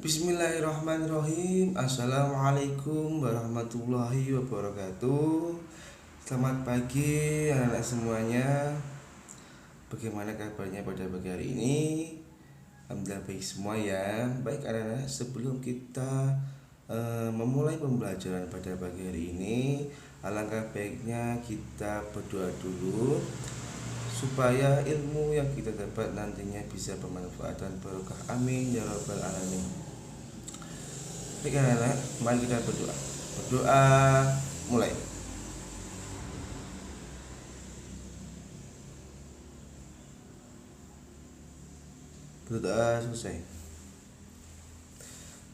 Bismillahirrahmanirrahim. Assalamualaikum warahmatullahi wabarakatuh. Selamat pagi anak-anak semuanya. Bagaimana kabarnya pada pagi hari ini? Alhamdulillah baik semua ya. Baik anak-anak, sebelum kita memulai pembelajaran pada pagi hari ini, alangkah baiknya kita berdoa dulu supaya ilmu yang kita dapat nantinya bisa bermanfaat dan barokah. Amin ya rabbal alamin. Baik anak-anak, mari kita berdoa. Berdoa mulai. Berdoa selesai.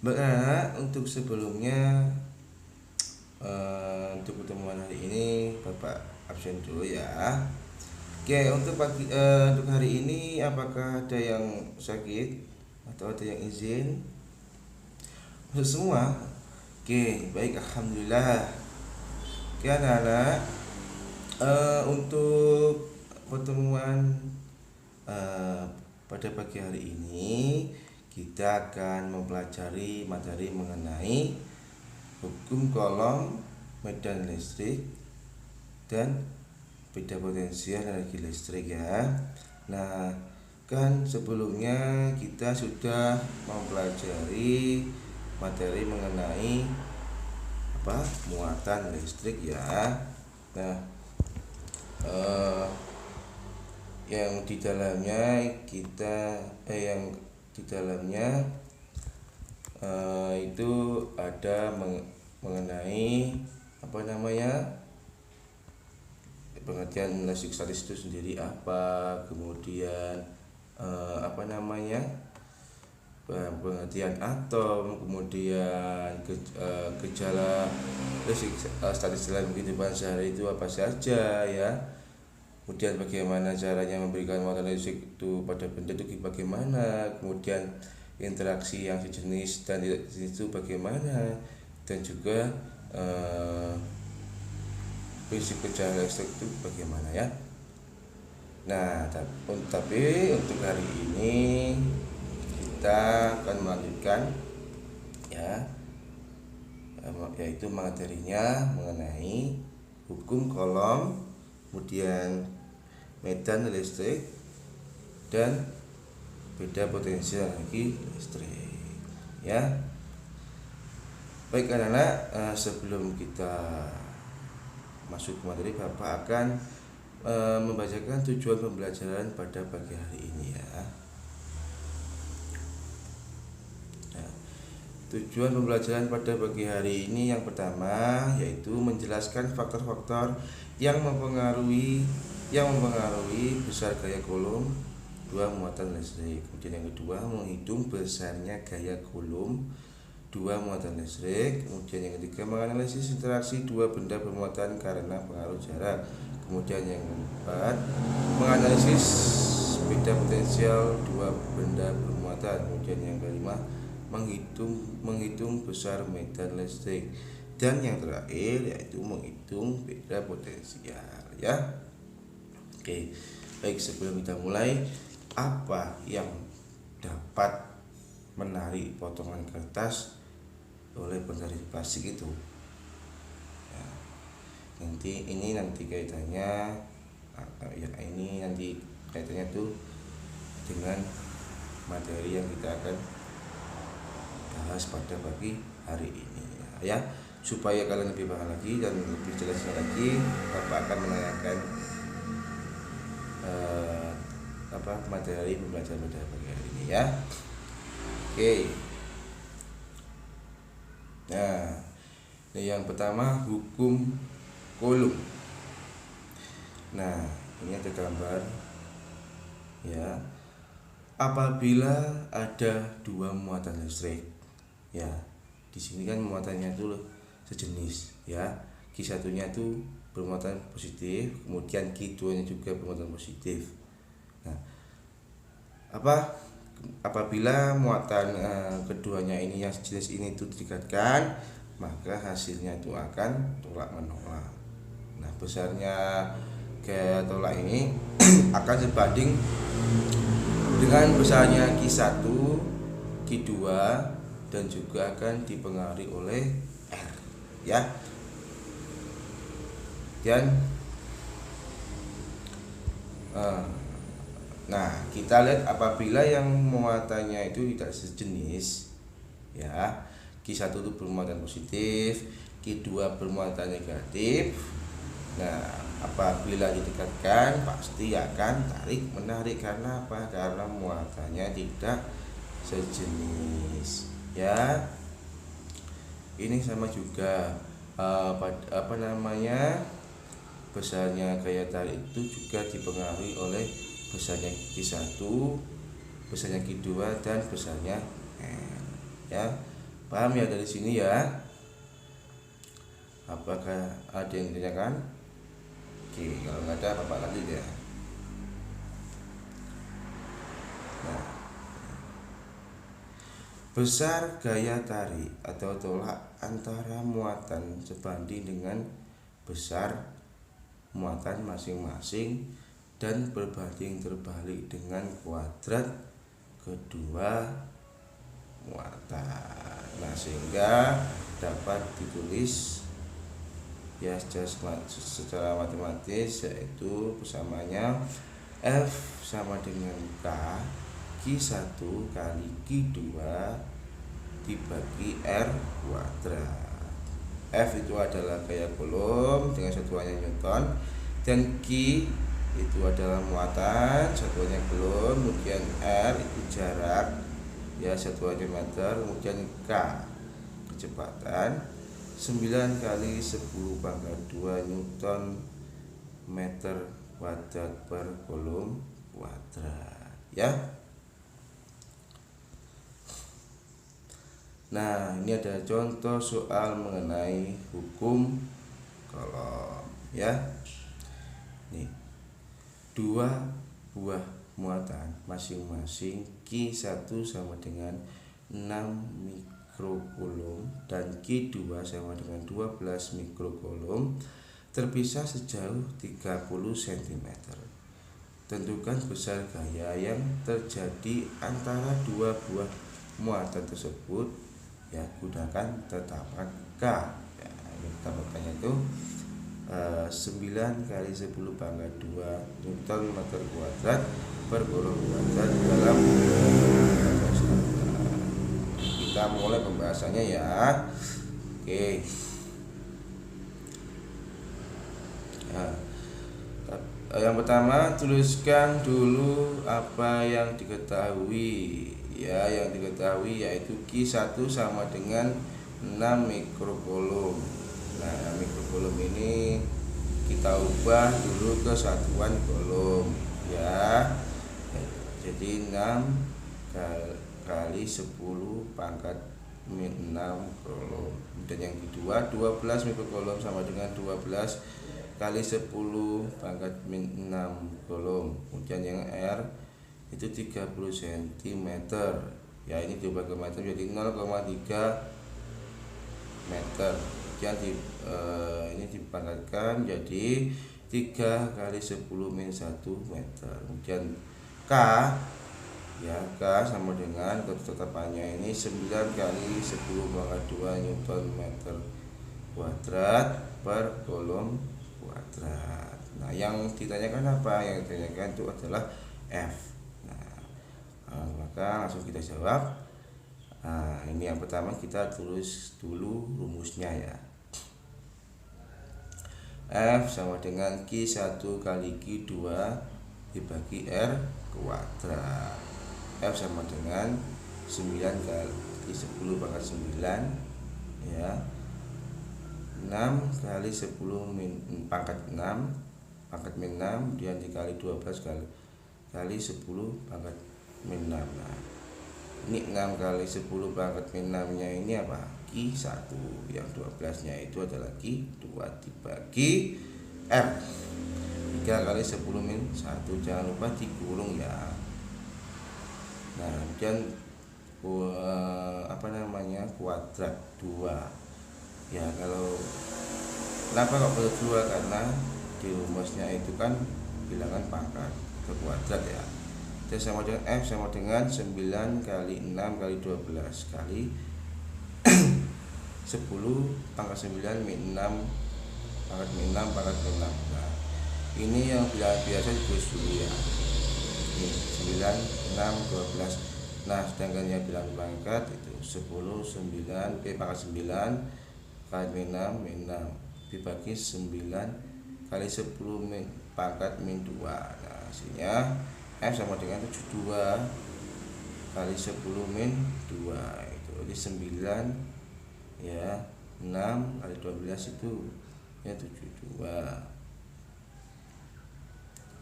Baik anak-anak, untuk sebelumnya untuk pertemuan hari ini Bapak absen dulu ya. Oke, untuk hari ini apakah ada yang sakit atau ada yang izin? Semua. Oke, baik, alhamdulillah. Oke anak-anak, untuk pertemuan pada pagi hari ini kita akan mempelajari materi mengenai hukum kolom, medan listrik, dan beda potensial energi listrik ya. Nah, kan sebelumnya kita sudah mempelajari materi mengenai muatan listrik ya. Nah, yang di dalamnya itu ada mengenai pengertian listrik statis itu sendiri apa, kemudian pengertian atom, kemudian gejala listrik statis dalam kehidupan sehari itu apa saja ya, kemudian bagaimana caranya memberikan muatan listrik itu pada benda itu bagaimana, kemudian interaksi yang sejenis dan tidak sejenis itu bagaimana, dan juga prinsip gejala listrik itu bagaimana ya. Nah, tapi untuk hari ini kita akan melanjutkan ya, yaitu materinya mengenai hukum kolom, kemudian medan listrik, dan beda potensial energi listrik ya. Baik anak-anak, sebelum kita masuk ke materi, Bapak akan membacakan tujuan pembelajaran pada pagi hari ini ya. Tujuan pembelajaran pada pagi hari ini yang pertama yaitu menjelaskan faktor-faktor yang mempengaruhi besar gaya kolom dua muatan listrik. Kemudian yang kedua, menghitung besarnya gaya kolom dua muatan listrik. Kemudian yang ketiga, menganalisis interaksi dua benda bermuatan karena pengaruh jarak. Kemudian yang keempat, menganalisis beda potensial dua benda bermuatan. Kemudian yang kelima, menghitung besar medan listrik, dan yang terakhir yaitu menghitung beda potensial ya. Oke, baik, sebelum kita mulai, apa yang dapat menarik potongan kertas oleh penari plastik itu ya, nanti kaitannya tuh dengan materi yang kita akan bahas pada pagi hari ini ya. Supaya kalian lebih paham lagi dan lebih jelasnya lagi, Bapak akan menanyakan materi pembelajaran pada pagi hari ini ya. Oke. Nah, yang pertama, hukum kolom. Nah, ini ada gambar ya. Apabila ada dua muatan listrik ya, di sini kan muatannya itu sejenis ya. Q1 nya itu bermuatan positif, kemudian Q2 nya juga bermuatan positif. Nah, apabila muatan keduanya ini yang sejenis ini itu didekatkan, maka hasilnya itu akan tolak menolak. Nah, besarnya gaya tolak ini akan sebanding dengan besarnya Q1, Q2, dan juga akan dipengaruhi oleh R, ya. Dan nah, kita lihat apabila yang muatannya itu tidak sejenis, ya, Q1 itu bermuatan positif, Q2 bermuatan negatif. Nah, apabila didekatkan pasti akan tarik menarik. Karena apa? Karena muatannya tidak sejenis, ya. Ini sama juga besarnya gaya tarik itu juga dipengaruhi oleh besarnya Q1, besarnya Q2 dan besarnya N, ya. Paham ya dari sini, ya? Apakah ada yang ditanyakan? Oke, kalau nggak ada Bapak lanjut, ya. Nah, besar gaya tarik atau tolak antara muatan sebanding dengan besar muatan masing-masing dan berbanding terbalik dengan kuadrat kedua muatan. Nah, sehingga dapat ditulis ya secara matematis, yaitu persamaannya F sama dengan K Q1 kali Q2 dibagi R kuadrat. F itu adalah gaya Coulomb dengan satuannya Newton, dan Q itu adalah muatan, satuannya Coulomb, kemudian R itu jarak, ya, satuannya meter, kemudian K kecepatan. 9 kali 10 pangkat 2 Newton meter kuadrat per Coulomb kuadrat, ya. Nah, ini ada contoh soal mengenai hukum Coulomb, ya. Nih, dua buah muatan masing-masing Q1 sama dengan 6 mikrocoulomb dan Q2 sama dengan 12 mikrocoulomb terpisah sejauh 30 cm. Tentukan besar gaya yang terjadi antara dua buah muatan tersebut, ya, gunakan tetapan K. Ya, tetapannya itu 9 kali 10 pangkat 2 Newton meter kuadrat per Coulomb kuadrat dalam kita mulai pembahasannya, ya. Oke. Nah, yang pertama, tuliskan dulu apa yang diketahui, ya. Yang diketahui yaitu Q1 sama dengan 6 mikrocoulomb. Nah, mikrocoulomb ini kita ubah dulu ke satuan coulomb, ya. Jadi 6 kali 10 pangkat 6 coulomb. Dan yang kedua 12 mikrocoulomb sama dengan 12 kali 10 pangkat 6 coulomb. Kemudian yang R itu 30 cm. Ya, ini diubah ke meter jadi 0,3 meter. Kemudian ini dipangkatkan jadi 3 kali 10 min 1 meter. Kemudian K, ya, K sama dengan ketetapannya ini 9 kali 10 pangkat 2 Newton meter kuadrat per Coulomb kuadrat. Nah, yang ditanyakan apa? Yang ditanyakan itu adalah F. Nah, maka langsung kita jawab. Nah, ini yang pertama kita tulis dulu rumusnya, ya. F sama dengan Q1 kali Q2 dibagi R kuadrat. F sama dengan 9 kali 10 pangkat 9, ya, 6 kali 10 pangkat 6 pangkat min 6 kemudian dikali 12 kali 10 pangkat min 6. Nah, ini 6 kali 10 pangkat min 6 nya ini apa? Q1. Yang 12 nya itu adalah Q2 dibagi R. 3 kali 10 min 1, jangan lupa digulung, ya. Nah, kemudian kuadrat 2. Ya, kalau kenapa kok perlu 2? Karena di rumusnya itu kan bilangan pangkat ke kuadrat, ya. Jadi sama dengan F sama dengan 9 kali 6 kali 12 kali 10 pangkat 9 min 6 pangkat min 6 pangkat min 6. Nah, ini yang bilangan biasa ditulis dulu ya. Ini 9, 6, 12. Nah, sedangkan yang bilangan pangkat itu 10, 9, pangkat 9 pangkat min 6 min 6 dibagi 9 kali 10 pangkat min 2. Nah, hasilnya F sama dengan 72 kali 10 min 2 itu jadi 9 ya, 6 kali 12 itu ya 72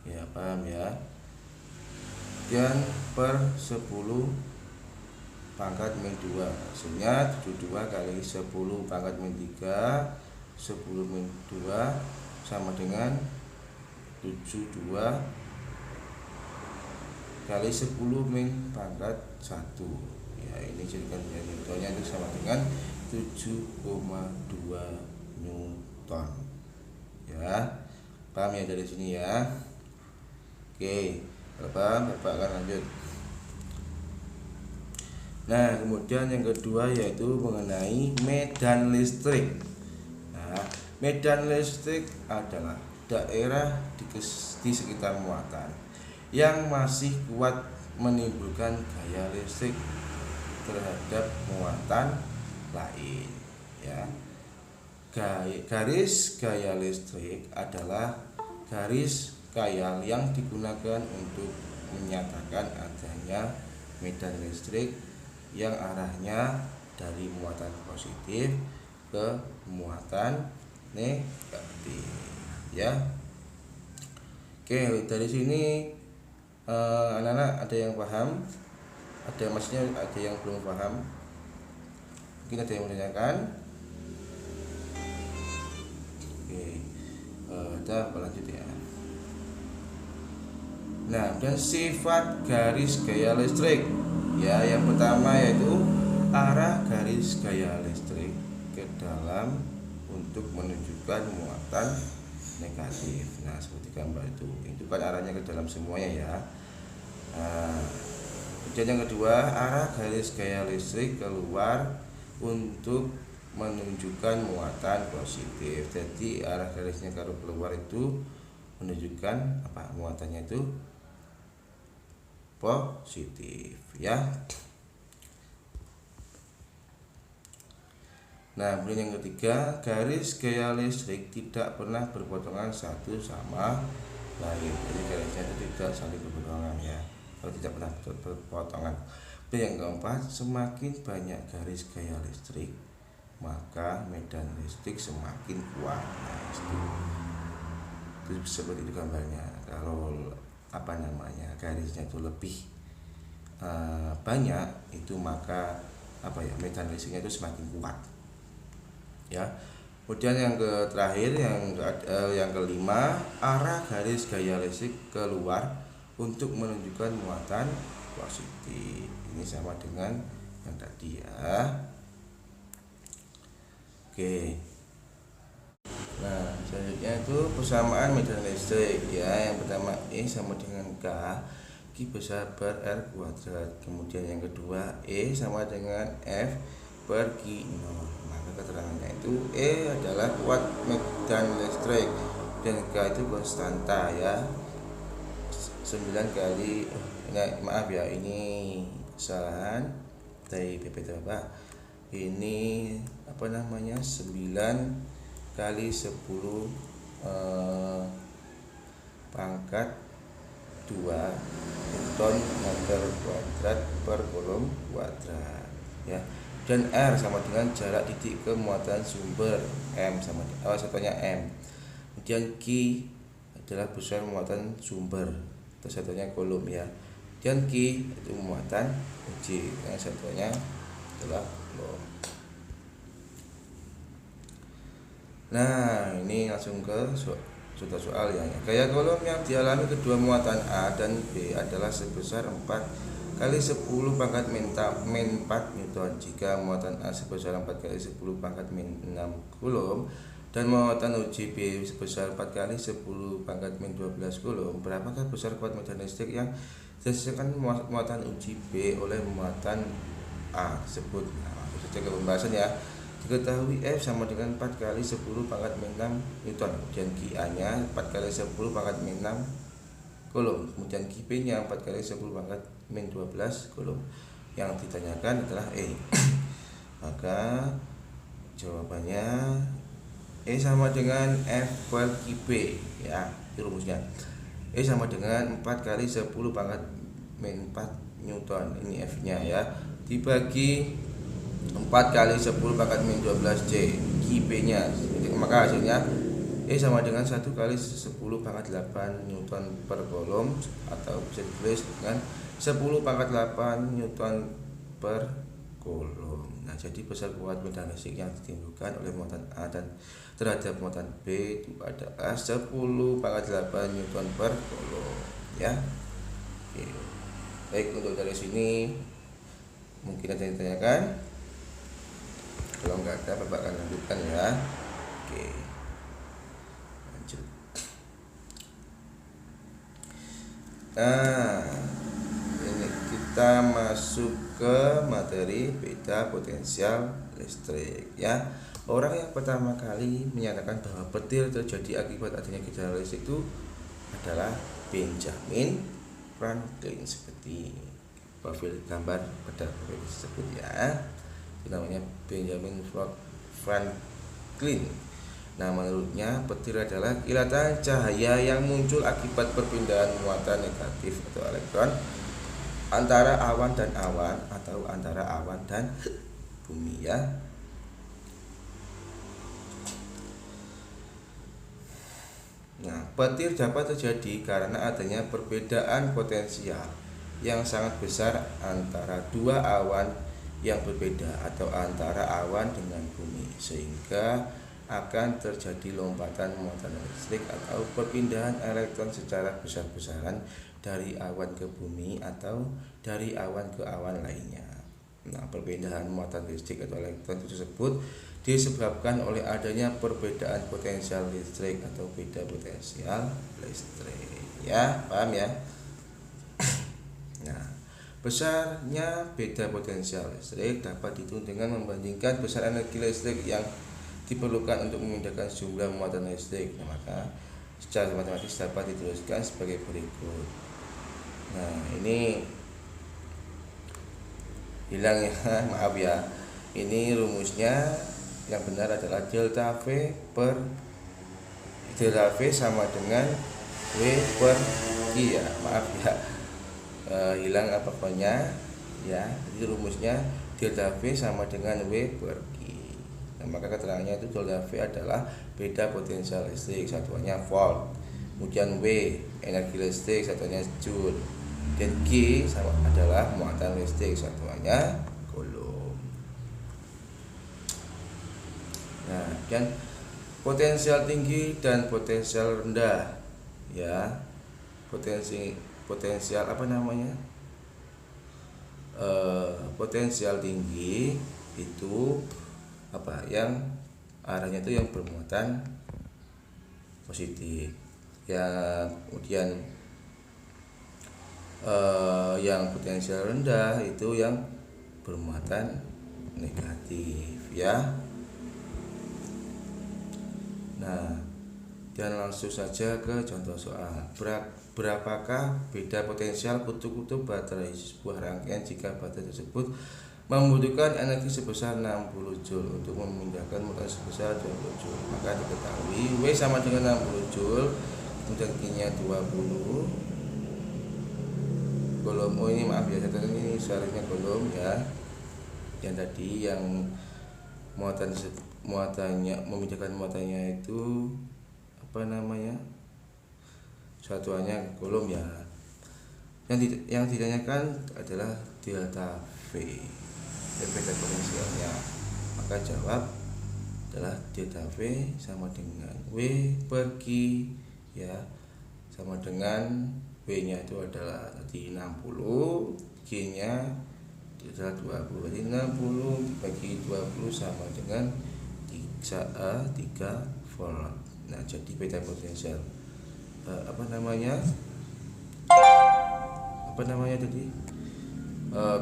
ya, paham ya. Dan per 10 pangkat min 2 hasilnya 72 kali 10 pangkat min 3 10 min 2 sama dengan 72 kali 10 min pangkat 1 ya, ini jadikan Newtonnya itu sama dengan 7,2 Newton ya, paham ya dari sini ya. Oke, Bapak akan lanjut. Nah, kemudian yang kedua yaitu mengenai medan listrik. Nah, medan listrik adalah daerah di sekitar muatan yang masih kuat menimbulkan gaya listrik terhadap muatan lain ya. Garis gaya listrik adalah garis gaya yang digunakan untuk menyatakan adanya medan listrik yang arahnya dari muatan positif ke muatan negatif ya. Oke, dari sini anak-anak ada yang paham? Ada maksudnya ada yang belum paham? Mungkin ada yang menanyakan? Oke, kita lanjut ya. Nah, dan sifat garis gaya listrik ya, yang pertama yaitu arah garis gaya listrik ke dalam untuk menunjukkan muatan negatif. Nah, seperti gambar itu kan arahnya ke dalam semuanya ya. Nah, kemudian yang kedua, arah garis gaya listrik keluar untuk menunjukkan muatan positif. Jadi arah garisnya kalau keluar itu menunjukkan apa, muatannya itu positif ya. Nah, kemudian yang ketiga, garis gaya listrik tidak pernah berpotongan satu sama lain. Jadi garisnya itu tidak saling berpotongan ya, kalau tidak pernah berpotongan. Dan yang keempat, semakin banyak garis gaya listrik maka medan listrik semakin kuat. Nah, itu seperti itu gambarnya. Kalau apa namanya, garisnya itu lebih banyak itu maka apa ya, medan listriknya itu semakin kuat ya. Kemudian yang terakhir yang kelima, arah garis gaya listrik keluar untuk menunjukkan muatan positif. Ini sama dengan yang tadi ya. Oke. Nah, selanjutnya itu persamaan medan listrik ya. Yang pertama E sama dengan K, Q besar per R kuadrat. Kemudian yang kedua E sama dengan F per Q0. Maka keterangannya itu E adalah kuat medan listrik dan K itu konstanta ya. 9 kali maaf ya, ini kesalahan dari PPT Bapak. Ini apa namanya, 9 kali 10 pangkat 2 Newton meter kuadrat per kolom kuadrat ya. Dan R sama dengan jarak titik ke muatan sumber, M sama satunya M. Kemudian Q adalah besar muatan sumber, satunya kolom ya. Dan Q itu muatan J, yang satunya adalah kolom. Nah, ini langsung ke soal ya. Gaya kolom yang dialami kedua muatan A dan B adalah sebesar 4 kali 10 pangkat min 4 Newton. Jika muatan A sebesar 4 kali 10 pangkat min 6 Coulomb dan muatan uji B sebesar 4 kali 10 pangkat min 12 Coulomb, berapakah besar kuat medan listrik yang dihasilkan muatan uji B oleh muatan A tersebut? Nah, langsung saja ke pembahasan ya. Diketahui F sama dengan 4 kali 10 pangkat min 6 Newton. Kemudian QA nya 4 kali 10 pangkat min 6 Coulomb. Kemudian QP nya 4 kali 10 pangkat min 12 Coulomb. Yang ditanyakan adalah E. Maka jawabannya E sama dengan F per QP, ya, itu rumusnya. E sama dengan 4 kali 10 pangkat min 4 Newton. Ini F nya ya, dibagi 4 kali 10 pangkat min 12 C QP nya. Maka hasilnya E sama dengan 1 kali 10 pangkat 8 Newton per Coulomb, atau bisa ditulis dengan 10 pangkat 8 Newton per Coulomb. Nah, jadi besar kuat medan listrik yang ditimbulkan oleh muatan A dan terhadap muatan B itu adalah 10 pangkat 8 Newton per Coulomb, ya. Oke. Baik, untuk dari sini mungkin ada yang ditanyakan. Kalau nggak ada, Bapak akan lanjutkan ya. Oke, lanjut. Nah, ini kita masuk ke materi beda potensial listrik, ya. Orang yang pertama kali menyatakan bahwa petir terjadi akibat adanya gejala listrik itu adalah Benjamin Franklin, seperti profil gambar pada profil tersebut, ya. Itu namanya Benjamin Franklin. Nah, menurutnya petir adalah kilatan cahaya yang muncul akibat perpindahan muatan negatif atau elektron antara awan dan awan, atau antara awan dan bumi, ya. Nah, petir dapat terjadi karena adanya perbedaan potensial yang sangat besar antara dua awan yang berbeda atau antara awan dengan bumi, sehingga akan terjadi lompatan muatan listrik atau perpindahan elektron secara besar-besaran dari awan ke bumi atau dari awan ke awan lainnya. Nah, perpindahan muatan listrik atau elektron tersebut disebabkan oleh adanya perbedaan potensial listrik atau beda potensial listrik, ya, paham ya? Nah, besarnya beda potensial listrik dapat dihitung dengan membandingkan besar energi listrik yang diperlukan untuk memindahkan jumlah muatan listrik. Nah, maka secara matematis dapat dituliskan sebagai berikut. Nah, ini hilang ya, maaf ya. Ini rumusnya yang benar adalah delta V sama dengan W per Q, ya, maaf ya. Hilang apa pokoknya, ya. Jadi rumusnya delta V sama dengan W per Q. Nah, maka keterangannya itu delta V adalah beda potensial listrik, satuannya volt. Kemudian W energi listrik, satuannya joule. Dan Q sama adalah muatan listrik, satuannya Coulomb. Nah, dan potensial tinggi dan potensial rendah, ya. Potensial apa namanya? Potensial tinggi itu apa? Yang arahnya itu yang bermuatan positif. Kemudian yang potensial rendah itu yang bermuatan negatif, ya. Nah, dan langsung saja ke contoh soal. Berapakah beda potensial kutub-kutub baterai sebuah rangkaian jika baterai tersebut membutuhkan energi sebesar 60 Joule untuk memindahkan muatan sebesar 20 Joule? Maka diketahui W sama dengan 60 Joule, kemudian Q-nya 20 Coulomb. Oh, ini maaf ya, ini seharusnya Coulomb, ya. Yang tadi yang muatannya memindahkan muatannya itu apa namanya, satuannya Coulomb, ya. Yang ditanyakan adalah delta V, beda potensialnya. Maka jawab adalah delta V sama dengan W per Q, ya, sama dengan W nya itu adalah tadi 60, Q nya adalah 20. Jadi 60 dibagi 20 sama dengan 3 volt. Nah, jadi beda potensial apa namanya tadi,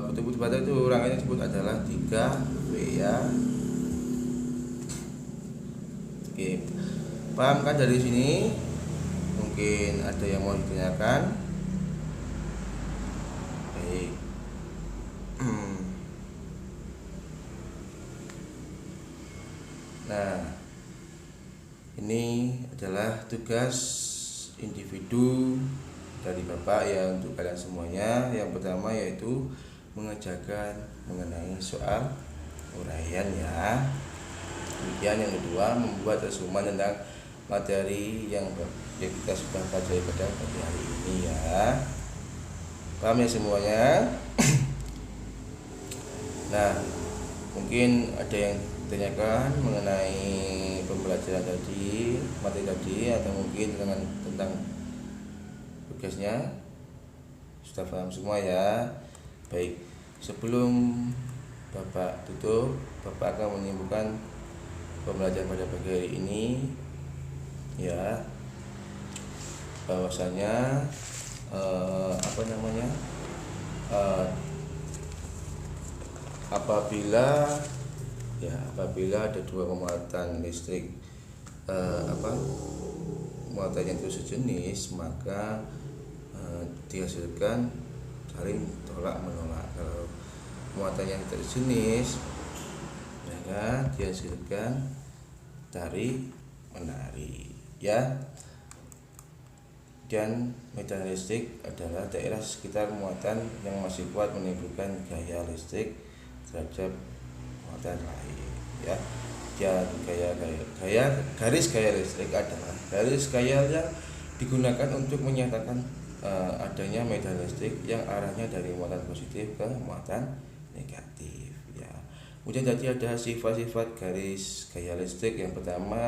kutub-kutub baterai itu rangkaiannya disebut adalah 3V, ya. Oke, paham kan dari sini? Mungkin ada yang mau ditanyakan? Baik. Nah, ini adalah tugas individu dari Bapak ya untuk kalian semuanya. Yang pertama yaitu mengerjakan mengenai soal uraian ya. Kemudian yang kedua membuat resumen tentang materi yang kita sudah pelajari pada pagi hari ini ya. Paham ya semuanya? Nah, mungkin ada yang ditanyakan mengenai pembelajaran tadi, materi tadi, atau mungkin tentang tugasnya. Sudah paham semua ya? Baik, sebelum Bapak tutup, Bapak akan menyimpulkan pembelajaran pada pagi hari ini ya, bahwasanya apabila ada dua pemuatan listrik muatan yang itu sejenis, maka dihasilkan saling tolak menolak. Kalau muatan yang tidak sejenis, maka dihasilkan tarik menarik ya. Dan medan listrik adalah daerah sekitar muatan yang masih kuat menimbulkan gaya listrik terhadap muatan lain ya. Dan garis gaya listrik adalah garis gaya yang digunakan untuk menyatakan adanya medan listrik yang arahnya dari muatan positif ke muatan negatif ya. Kemudian tadi ada sifat-sifat garis gaya listrik. Yang pertama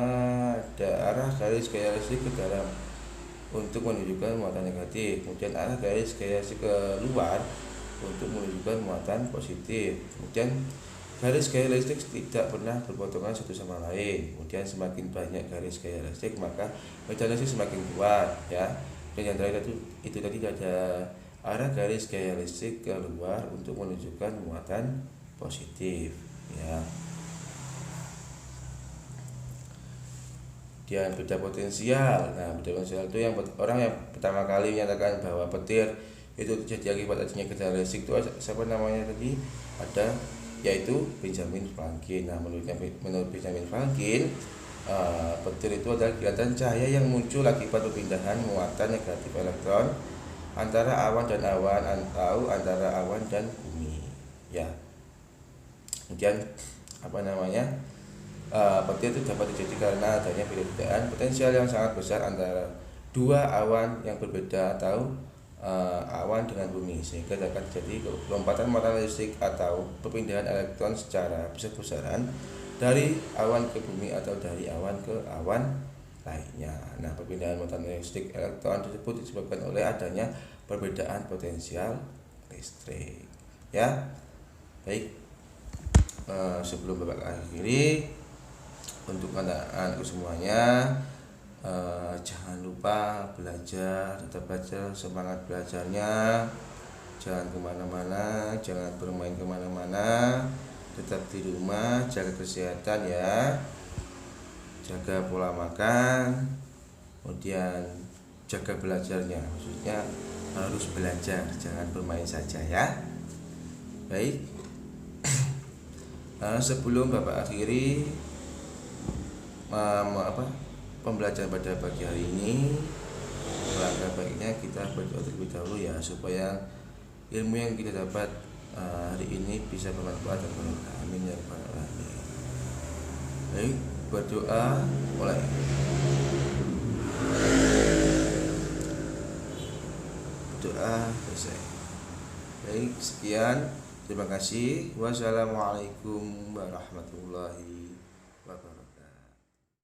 ada arah garis gaya listrik ke dalam untuk menunjukkan muatan negatif. Kemudian arah garis gaya listrik ke luar untuk menunjukkan muatan positif. Kemudian garis gaya listrik tidak pernah berpotongan satu sama lain. Kemudian semakin banyak garis gaya listrik maka medan listrik semakin kuat ya. Dan yang terakhir itu tadi ada arah garis gaya listrik ke luar untuk menunjukkan muatan positif ya. Dan beda potensial. Nah, beda potensial itu yang orang yang pertama kali menyatakan bahwa petir itu terjadi akibat adanya gejala listrik itu siapa namanya tadi? Ada, yaitu Benjamin Franklin. Nah, menurut Benjamin Franklin, petir itu adalah kilatan cahaya yang muncul akibat perpindahan muatan negatif elektron antara awan dan awan atau antara awan dan bumi ya. Kemudian petir itu dapat terjadi karena adanya perbedaan potensial yang sangat besar antara dua awan yang berbeda atau awan dengan bumi, sehingga dapat terjadi lompatan muatan listrik atau perpindahan elektron secara besar-besaran dari awan ke bumi atau dari awan ke awan lainnya. Nah, perpindahan muatan listrik elektron tersebut disebabkan oleh adanya perbedaan potensial listrik ya. Baik, sebelum Bapak akhiri, untuk anak-anakku semuanya, jangan lupa belajar, tetap belajar, semangat belajarnya, jangan kemana-mana, jangan bermain kemana-mana, tetap di rumah, jaga kesehatan ya, jaga pola makan, kemudian jaga belajarnya, maksudnya harus belajar, jangan bermain saja ya. Baik, sebelum Bapak akhiri pembelajaran pada pagi hari ini, langkah baiknya kita berdoa terlebih dahulu ya, supaya ilmu yang kita dapat hari ini bisa bermanfaat dan berkah. Amin ya rabbal alamin. Baik, berdoa mulai. Doa selesai. Baik, sekian. Terima kasih. Wassalamualaikum warahmatullahi